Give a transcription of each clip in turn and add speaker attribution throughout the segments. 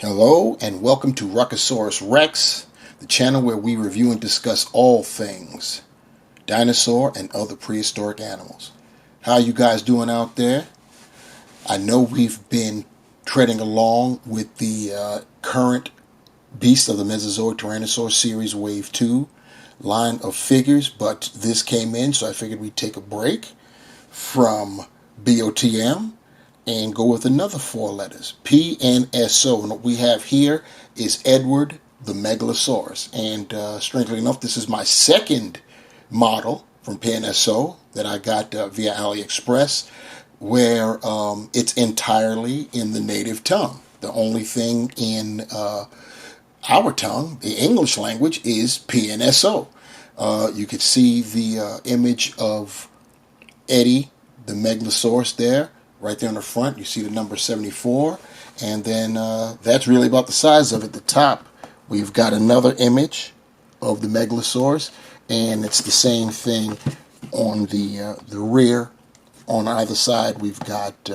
Speaker 1: Hello and welcome to Ruckosaurus Rex, the channel where we review and discuss all things dinosaur and other prehistoric animals. How you guys doing out there? I know we've been treading along with the current Beast of the Mesozoic Tyrannosaur Series Wave 2 line of figures, but this came in, so I figured we'd take a break from BOTM and go with another four letters, PNSO. And what we have here is Edward the Megalosaurus. And strangely enough, this is my second model from PNSO that I got via AliExpress, where it's entirely in the native tongue. The only thing in our tongue, the English language, is PNSO. You could see the image of Eddie the Megalosaurus there, right there on the front. You see the number 74, and then that's really about the size of it. At the top, we've got another image of the Megalosaurus, and it's the same thing on the rear. On either side, we've got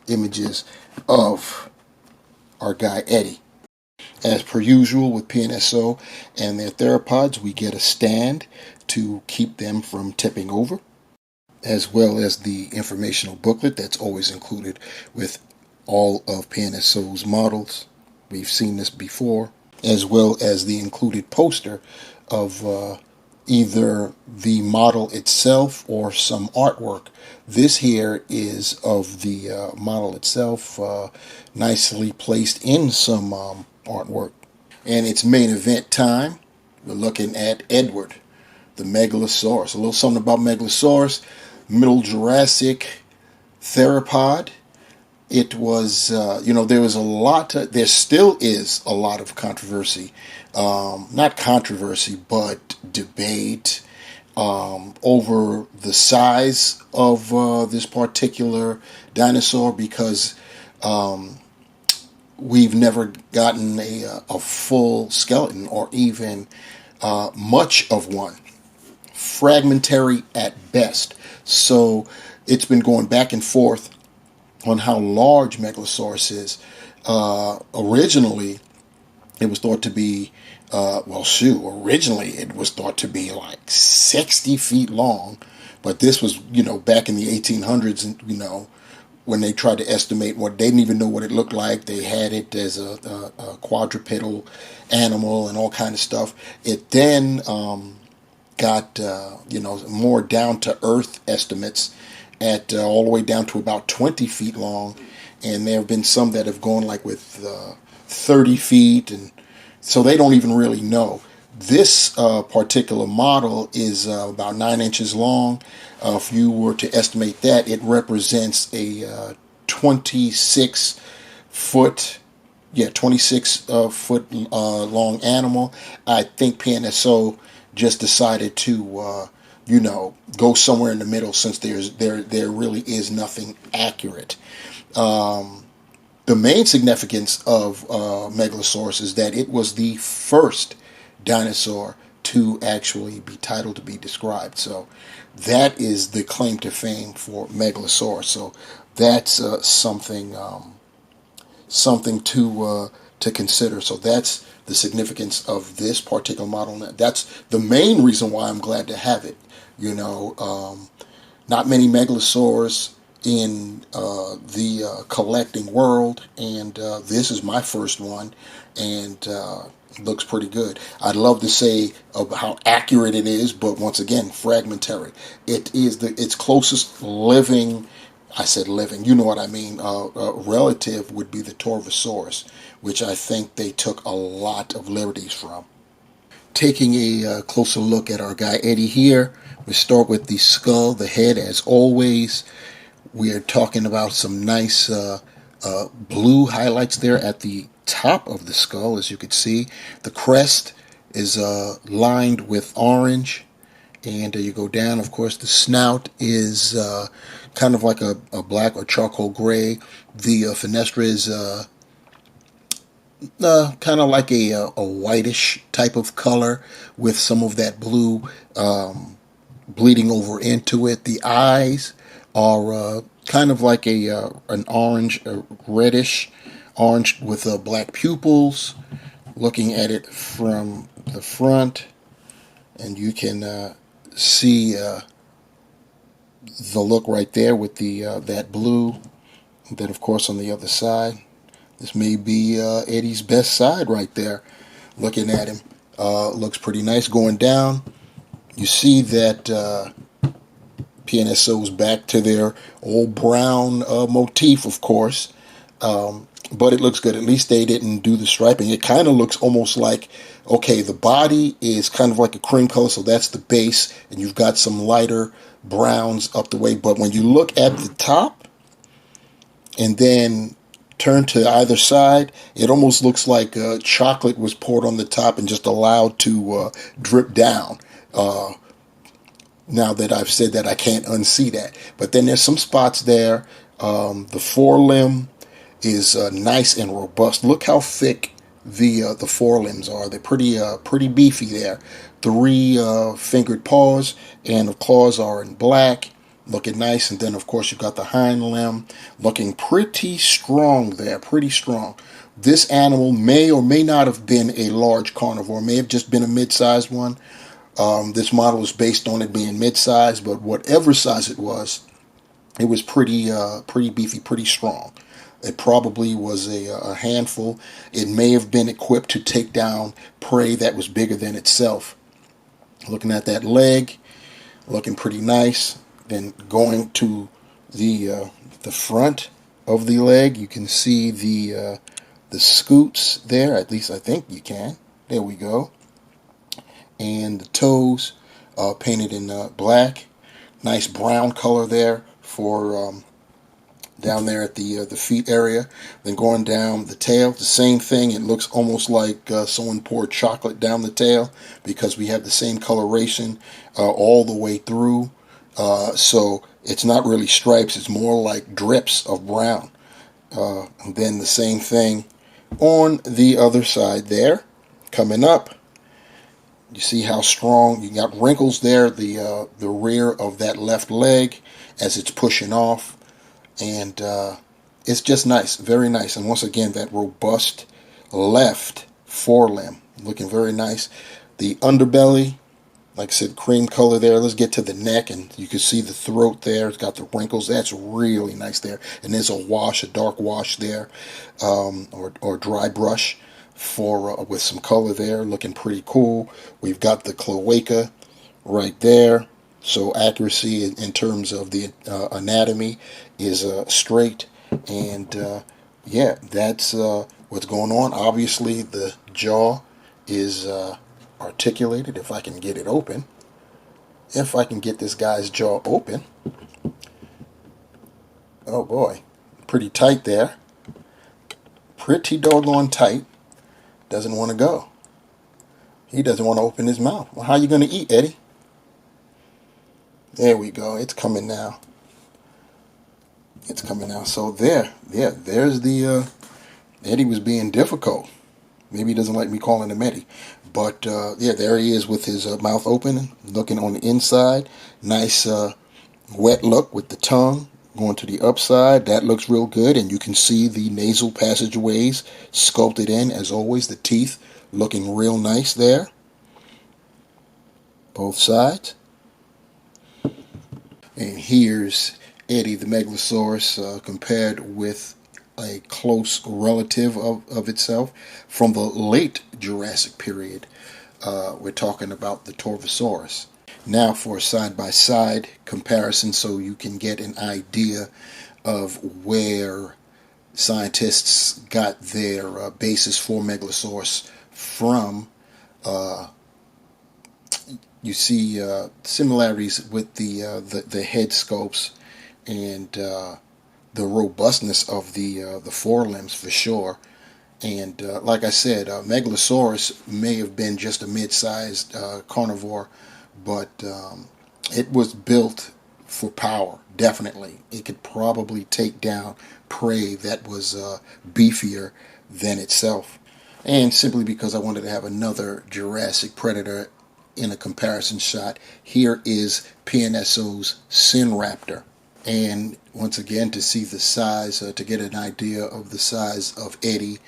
Speaker 1: images of our guy Eddie. As per usual with PNSO and their theropods, we get a stand to keep them from tipping over, as well as the informational booklet that's always included with all of PNSO's models. We've seen this before, as well as the included poster of either the model itself or some artwork. This here is of the model itself, nicely placed in some artwork. And it's main event time. We're looking at Edward the Megalosaurus. A little something about Megalosaurus. Middle Jurassic theropod. It was, there was a lot, there still is a lot of controversy, not controversy, but debate over the size of this particular dinosaur, because we've never gotten a full skeleton or even much of one. Fragmentary at best. So it's been going back and forth on how large Megalosaurus is. Originally, it was thought to be, originally it was thought to be like 60 feet long, but this was, back in the 1800s, and, when they tried to estimate what, they didn't even know what it looked like. They had it as a quadrupedal animal and all kind of stuff. It then got more down to earth estimates at all the way down to about 20 feet long, and there have been some that have gone like with 30 feet, and so they don't even really know. This particular model is about 9 inches long. If you were to estimate that, it represents a 26 foot long animal. I think PNSO just decided to go somewhere in the middle, since there really is nothing accurate. The main significance of Megalosaurus is that it was the first dinosaur to actually be titled to be described. So that is the claim to fame for Megalosaurus. So that's something to consider. So that's the significance of this particular model. That's the main reason why I'm glad to have it. Not many Megalosaurus in the collecting world, and this is my first one, and looks pretty good. I'd love to say how accurate it is, but once again, fragmentary. It is its closest living, I said living, you know what I mean, relative would be the Torvosaurus, which I think they took a lot of liberties from. Taking a closer look at our guy Eddie here, we start with the skull, the head, as always. We are talking about some nice blue highlights there at the top of the skull, as you can see. The crest is lined with orange, and you go down. Of course, the snout is kind of like a black or charcoal gray. The fenestra is kind of like a whitish type of color, with some of that blue bleeding over into it. The eyes are kind of like an orange, reddish orange with black pupils. Looking at it from the front, and you can see the look right there with the that blue. And then, of course, on the other side, this may be Eddie's best side right there. Looking at him, looks pretty nice going down. You see that PNSO's back to their old brown motif, of course. But it looks good. At least they didn't do the striping. It kind of looks almost like, okay, the body is kind of like a cream color, so that's the base, and you've got some lighter browns up the way. But when you look at the top and then turn to either side, it almost looks like chocolate was poured on the top and just allowed to drip down. Now that I've said that, I can't unsee that. But then there's some spots there. The forelimb is nice and robust. Look how thick the forelimbs are. They're pretty beefy there. 3 fingered paws, and the claws are in black, looking nice. And then, of course, you've got the hind limb looking pretty strong there, pretty strong. This animal may or may not have been a large carnivore, may have just been a mid-sized one. This model is based on it being mid-sized, but whatever size it was pretty beefy, pretty strong. It probably was a handful. It may have been equipped to take down prey that was bigger than itself. Looking at that leg, looking pretty nice. Then going to the front of the leg, you can see the scoots there. At least I think you can. There we go. And the toes painted in black. Nice brown color there for down there at the feet area. Then going down the tail, the same thing. It looks almost like someone poured chocolate down the tail, because we have the same coloration all the way through. So it's not really stripes, it's more like drips of brown. And then the same thing on the other side there. Coming up, you see how strong. You got wrinkles there, the rear of that left leg as it's pushing off. And it's just nice, very nice. And once again, that robust left forelimb looking very nice. The underbelly, like I said, cream color there. Let's get to the neck, and you can see the throat there. It's got the wrinkles. That's really nice there. And there's a wash, a dark wash there, or dry brush for with some color there, looking pretty cool. We've got the cloaca right there. So accuracy in terms of the anatomy is straight, and yeah, that's what's going on. Obviously, the jaw is articulated. If I can get it open, if I can get this guy's jaw open, oh boy, pretty tight there, pretty doggone tight. Doesn't want to go. He doesn't want to open his mouth. Well, how are you going to eat, Eddie? There we go. It's coming now. It's coming now. So there's the Eddie was being difficult. Maybe he doesn't like me calling him Eddie. But yeah, there he is with his mouth open, looking on the inside. Nice wet look with the tongue going to the upside. That looks real good, and you can see the nasal passageways sculpted in, as always. The teeth looking real nice there. Both sides. And here's Eddie the Megalosaurus compared with a close relative of itself from the late Jurassic period. We're talking about the Torvosaurus. Now for a side-by-side comparison, so you can get an idea of where scientists got their basis for Megalosaurus from. You see similarities with the head sculpts and the robustness of the forelimbs for sure. And like I said, Megalosaurus may have been just a mid-sized carnivore, but it was built for power, definitely. It could probably take down prey that was beefier than itself. And simply because I wanted to have another Jurassic predator in a comparison shot, here is PNSO's Sinraptor. And once again, to see the size, to get an idea of the size of Eddie,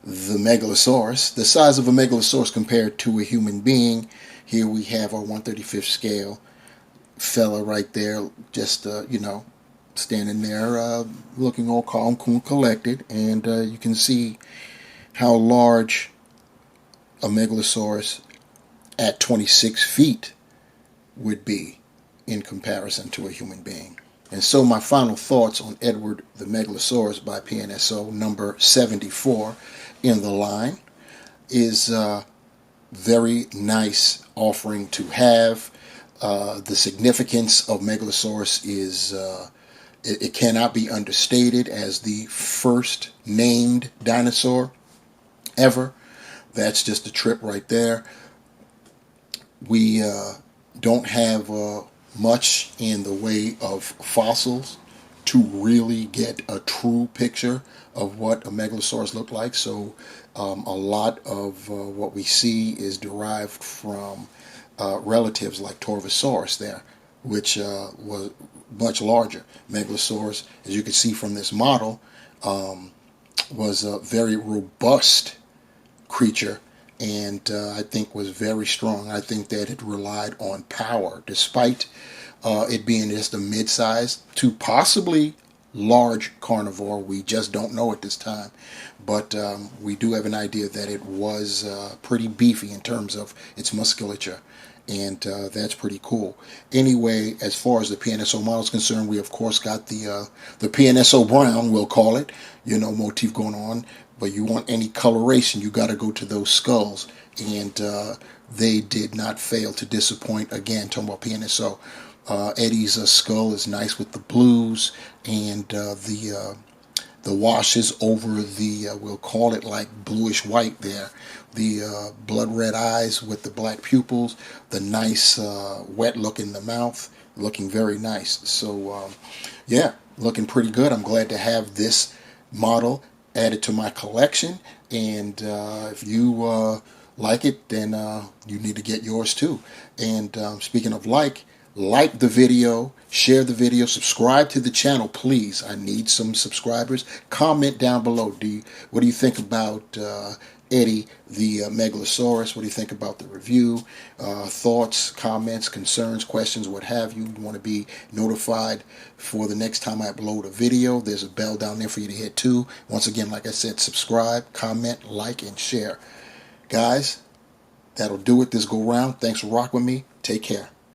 Speaker 1: the Megalosaurus, the size of a Megalosaurus compared to a human being. Here we have our 1/35th scale fella right there, just standing there, looking all calm, cool, collected, and you can see how large a Megalosaurus at 26 feet would be in comparison to a human being. And so my final thoughts on Edward the Megalosaurus by PNSO number 74 in the line is very nice offering to have. The significance of Megalosaurus is it cannot be understated as the first named dinosaur ever. That's just a trip right there. We don't have much in the way of fossils to really get a true picture of what a Megalosaurus looked like. So a lot of what we see is derived from relatives like Torvosaurus there, which was much larger. Megalosaurus, as you can see from this model, was a very robust creature, and I think was very strong. I think that it relied on power, despite it being just a mid-sized to possibly large carnivore. We just don't know at this time, but we do have an idea that it was pretty beefy in terms of its musculature, and that's pretty cool. Anyway, as far as the PNSO model is concerned, we of course got the PNSO brown, we'll call it, motif going on. But you want any coloration, you got to go to those skulls, and they did not fail to disappoint. Again, talking about PNSO, Eddie's skull is nice with the blues, and the washes over the we'll call it like bluish white there, the blood red eyes with the black pupils, the nice wet look in the mouth, looking very nice. So yeah, looking pretty good. I'm glad to have this model added to my collection, and if you like it, then you need to get yours too. And speaking of like the video, share the video, subscribe to the channel, please. I need some subscribers. Comment down below. What do you think about Eddie the Megalosaurus? What do you think about the review? Thoughts, comments, concerns, questions, what have you. You want to be notified for the next time I upload a video. There's a bell down there for you to hit too. Once again, like I said, subscribe, comment, like, and share. Guys, that'll do it this go round. Thanks for rocking with me. Take care.